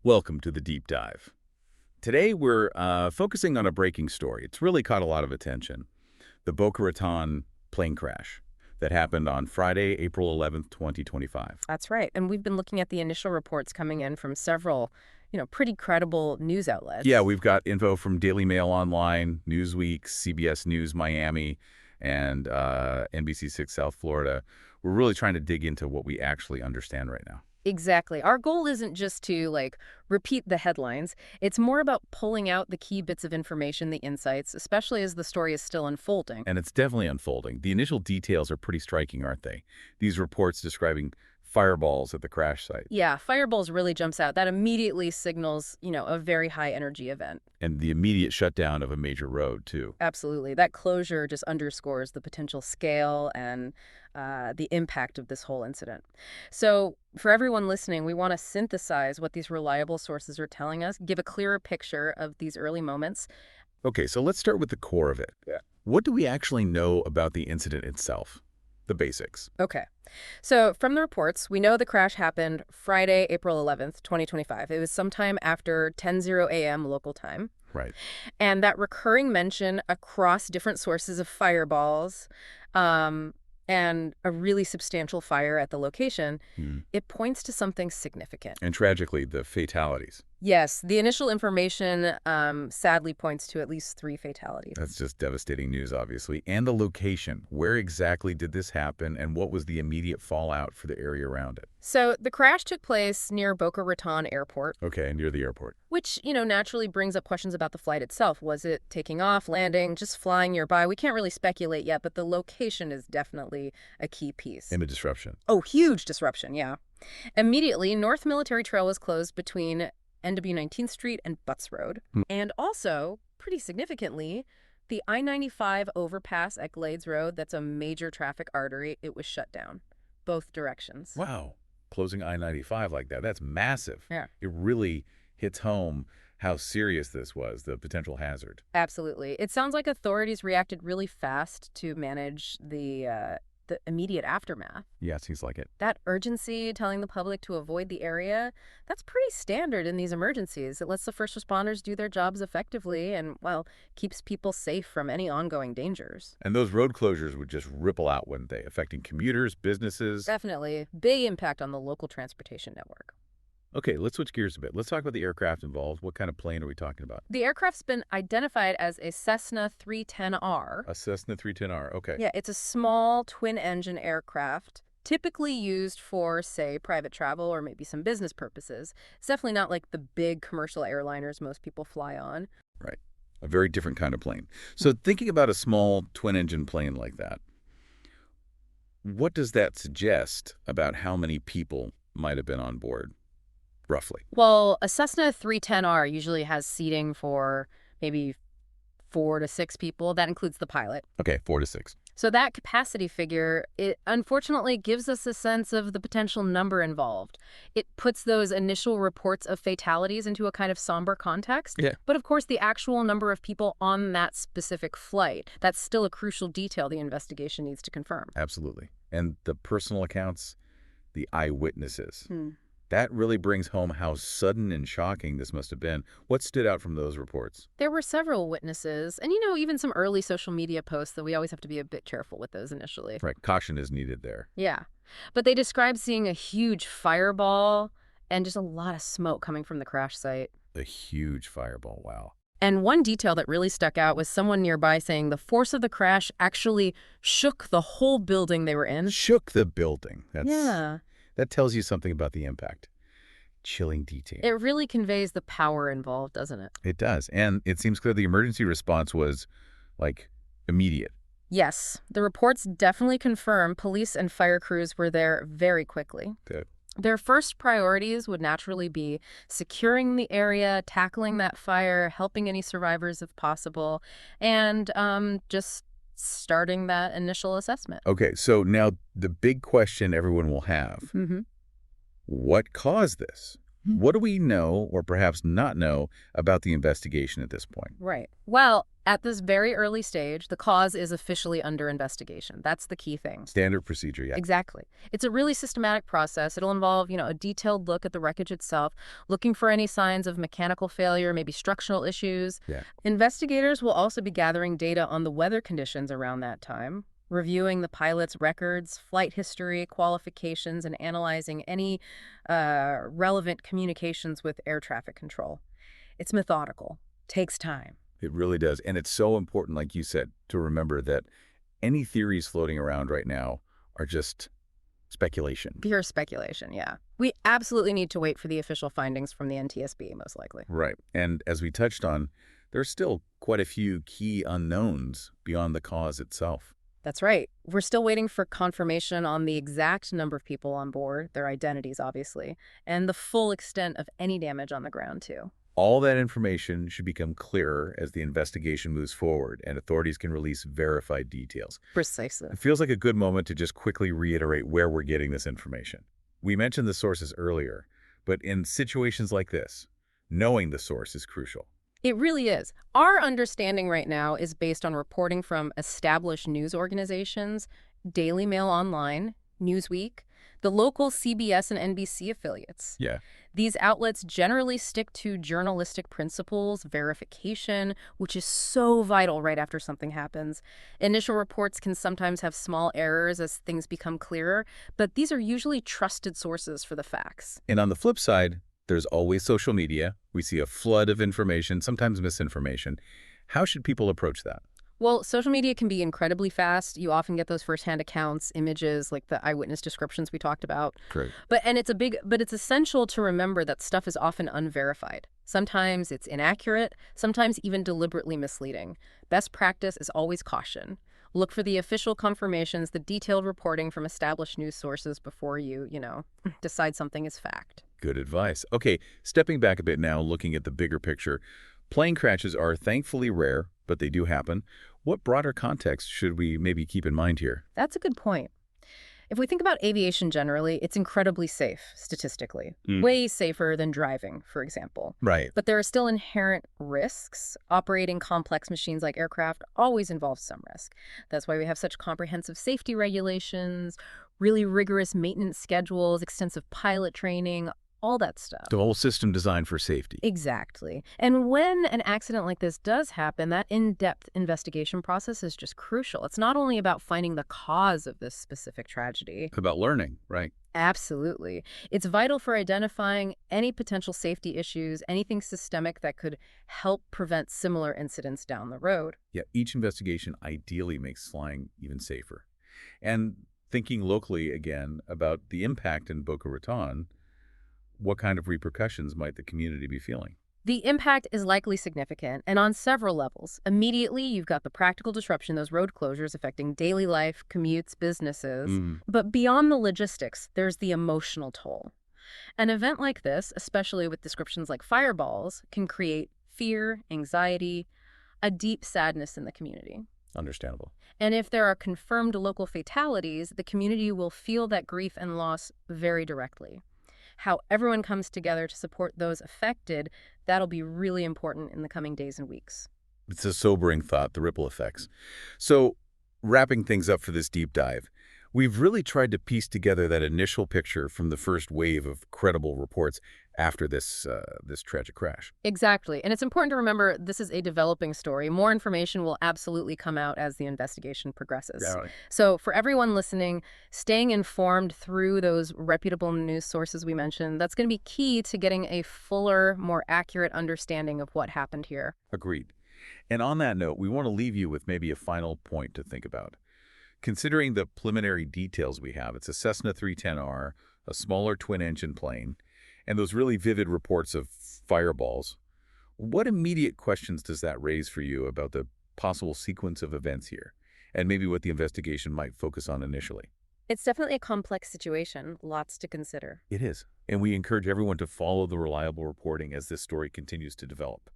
Welcome to the Deep Dive. Today we're focusing on a breaking story. It's really caught a lot of attention. The Boca Raton plane crash that happened on Friday, April 11th, 2025. That's right. And we've been looking at the initial reports coming in from several, pretty credible news outlets. Yeah, we've got info from Daily Mail Online, Newsweek, CBS News Miami, and NBC6 South Florida. We're really trying to dig into what we actually understand right now. Exactly. Our goal isn't just to, repeat the headlines. It's more about pulling out the key bits of information, the insights, especially as the story is still unfolding. And it's definitely unfolding. The initial details are pretty striking, aren't they? These reports describing fireballs at the crash site. Yeah, fireballs really jumps out. That immediately signals, a very high energy event. And the immediate shutdown of a major road, too. Absolutely. That closure just underscores the potential scale and the impact of this whole incident. So for everyone listening, we want to synthesize what these reliable sources are telling us, give a clearer picture of these early moments. Okay, so let's start with the core of it. Yeah. What do we actually know about the incident itself? The basics. Okay. So from the reports, we know the crash happened Friday, April 11th, 2025. It was sometime after 10:00 a.m. local time. Right. And that recurring mention across different sources of fireballs and a really substantial fire at the location, it points to something significant. And tragically, the fatalities. Yes, the initial information sadly points to at least 3 fatalities. That's just devastating news, obviously. And the location. Where exactly did this happen, and what was the immediate fallout for the area around it? So the crash took place near Boca Raton Airport. Okay, near the airport. Which, naturally brings up questions about the flight itself. Was it taking off, landing, just flying nearby? We can't really speculate yet, but the location is definitely a key piece. And a disruption. Oh, huge disruption, yeah. Immediately, North Military Trail was closed between NW 19th Street and Butts Road. And also, pretty significantly, the I-95 overpass at Glades Road, that's a major traffic artery, it was shut down. Both directions. Wow. Closing I-95 like that, that's massive. Yeah. It really hits home how serious this was, the potential hazard. Absolutely. It sounds like authorities reacted really fast to manage the immediate aftermath. Yeah, it seems like it. That urgency, telling the public to avoid the area, that's pretty standard in these emergencies. It lets the first responders do their jobs effectively and, keeps people safe from any ongoing dangers. And those road closures would just ripple out, wouldn't they? Affecting commuters, businesses. Definitely. Big impact on the local transportation network. Okay, let's switch gears a bit. Let's talk about the aircraft involved. What kind of plane are we talking about? The aircraft's been identified as a Cessna 310R. A Cessna 310R, okay. Yeah, it's a small twin-engine aircraft, typically used for, say, private travel or maybe some business purposes. It's definitely not like the big commercial airliners most people fly on. Right. A very different kind of plane. So thinking about a small twin-engine plane like that, what does that suggest about how many people might have been on board? Roughly. Well, a Cessna 310R usually has seating for maybe 4 to 6 people. That includes the pilot. Okay, 4 to 6. So that capacity figure, it unfortunately gives us a sense of the potential number involved. It puts those initial reports of fatalities into a kind of somber context. Yeah. But of course, the actual number of people on that specific flight, that's still a crucial detail the investigation needs to confirm. Absolutely. And the personal accounts, the eyewitnesses. That really brings home how sudden and shocking this must have been. What stood out from those reports? There were several witnesses, and even some early social media posts that we always have to be a bit careful with those initially. Right, caution is needed there. Yeah, but they described seeing a huge fireball and just a lot of smoke coming from the crash site. A huge fireball, wow. And one detail that really stuck out was someone nearby saying the force of the crash actually shook the whole building they were in. Shook the building. Yeah. That tells you something about the impact. Chilling detail. It really conveys the power involved, doesn't it? It does. And it seems clear the emergency response was, immediate. Yes. The reports definitely confirm police and fire crews were there very quickly. Good. Their first priorities would naturally be securing the area, tackling that fire, helping any survivors if possible, and just starting that initial assessment. Okay, so now the big question everyone will have. What caused this? What do we know or perhaps not know about the investigation at this point? Right. Well, At this very early stage, the cause is officially under investigation. That's the key thing. Standard procedure, yeah. Exactly. It's a really systematic process. It'll involve, a detailed look at the wreckage itself, looking for any signs of mechanical failure, maybe structural issues. Yeah. Investigators will also be gathering data on the weather conditions around that time, reviewing the pilot's records, flight history, qualifications, and analyzing any relevant communications with air traffic control. It's methodical. Takes time. It really does. And it's so important, like you said, to remember that any theories floating around right now are just speculation. Pure speculation, yeah. We absolutely need to wait for the official findings from the NTSB, most likely. Right. And as we touched on, there's still quite a few key unknowns beyond the cause itself. That's right. We're still waiting for confirmation on the exact number of people on board, their identities, obviously, and the full extent of any damage on the ground, too. All that information should become clearer as the investigation moves forward and authorities can release verified details. Precisely. It feels like a good moment to just quickly reiterate where we're getting this information. We mentioned the sources earlier, but in situations like this, knowing the source is crucial. It really is. Our understanding right now is based on reporting from established news organizations, Daily Mail Online, Newsweek, the local CBS and NBC affiliates. Yeah. These outlets generally stick to journalistic principles, verification, which is so vital right after something happens. Initial reports can sometimes have small errors as things become clearer, but these are usually trusted sources for the facts. And on the flip side, there's always social media. We see a flood of information, sometimes misinformation. How should people approach that? Well, social media can be incredibly fast. You often get those firsthand accounts, images, like the eyewitness descriptions we talked about. Great. But it's essential to remember that stuff is often unverified. Sometimes it's inaccurate, sometimes even deliberately misleading. Best practice is always caution. Look for the official confirmations, the detailed reporting from established news sources before you, decide something is fact. Good advice. Okay, stepping back a bit now, looking at the bigger picture. Plane crashes are thankfully rare, but they do happen. What broader context should we maybe keep in mind here? That's a good point. If we think about aviation generally, it's incredibly safe, statistically. Way safer than driving, for example. Right. But there are still inherent risks. Operating complex machines like aircraft always involves some risk. That's why we have such comprehensive safety regulations, really rigorous maintenance schedules, extensive pilot training, all that stuff. The whole system designed for safety. Exactly. And when an accident like this does happen, that in-depth investigation process is just crucial. It's not only about finding the cause of this specific tragedy. It's about learning, right? Absolutely. It's vital for identifying any potential safety issues, anything systemic that could help prevent similar incidents down the road. Yeah, each investigation ideally makes flying even safer. And thinking locally again about the impact in Boca Raton, what kind of repercussions might the community be feeling? The impact is likely significant, and on several levels. Immediately, you've got the practical disruption, those road closures affecting daily life, commutes, businesses. But beyond the logistics, there's the emotional toll. An event like this, especially with descriptions like fireballs, can create fear, anxiety, a deep sadness in the community. Understandable. And if there are confirmed local fatalities, the community will feel that grief and loss very directly. How everyone comes together to support those affected, that'll be really important in the coming days and weeks. It's a sobering thought, the ripple effects. So, wrapping things up for this deep dive, we've really tried to piece together that initial picture from the first wave of credible reports after this tragic crash. Exactly. And it's important to remember this is a developing story. More information will absolutely come out as the investigation progresses. Yeah, right. So for everyone listening, staying informed through those reputable news sources we mentioned, that's going to be key to getting a fuller, more accurate understanding of what happened here. Agreed. And on that note, we want to leave you with maybe a final point to think about. Considering the preliminary details we have, it's a Cessna 310R, a smaller twin-engine plane, and those really vivid reports of fireballs. What immediate questions does that raise for you about the possible sequence of events here, and maybe what the investigation might focus on initially? It's definitely a complex situation, lots to consider. It is, and we encourage everyone to follow the reliable reporting as this story continues to develop.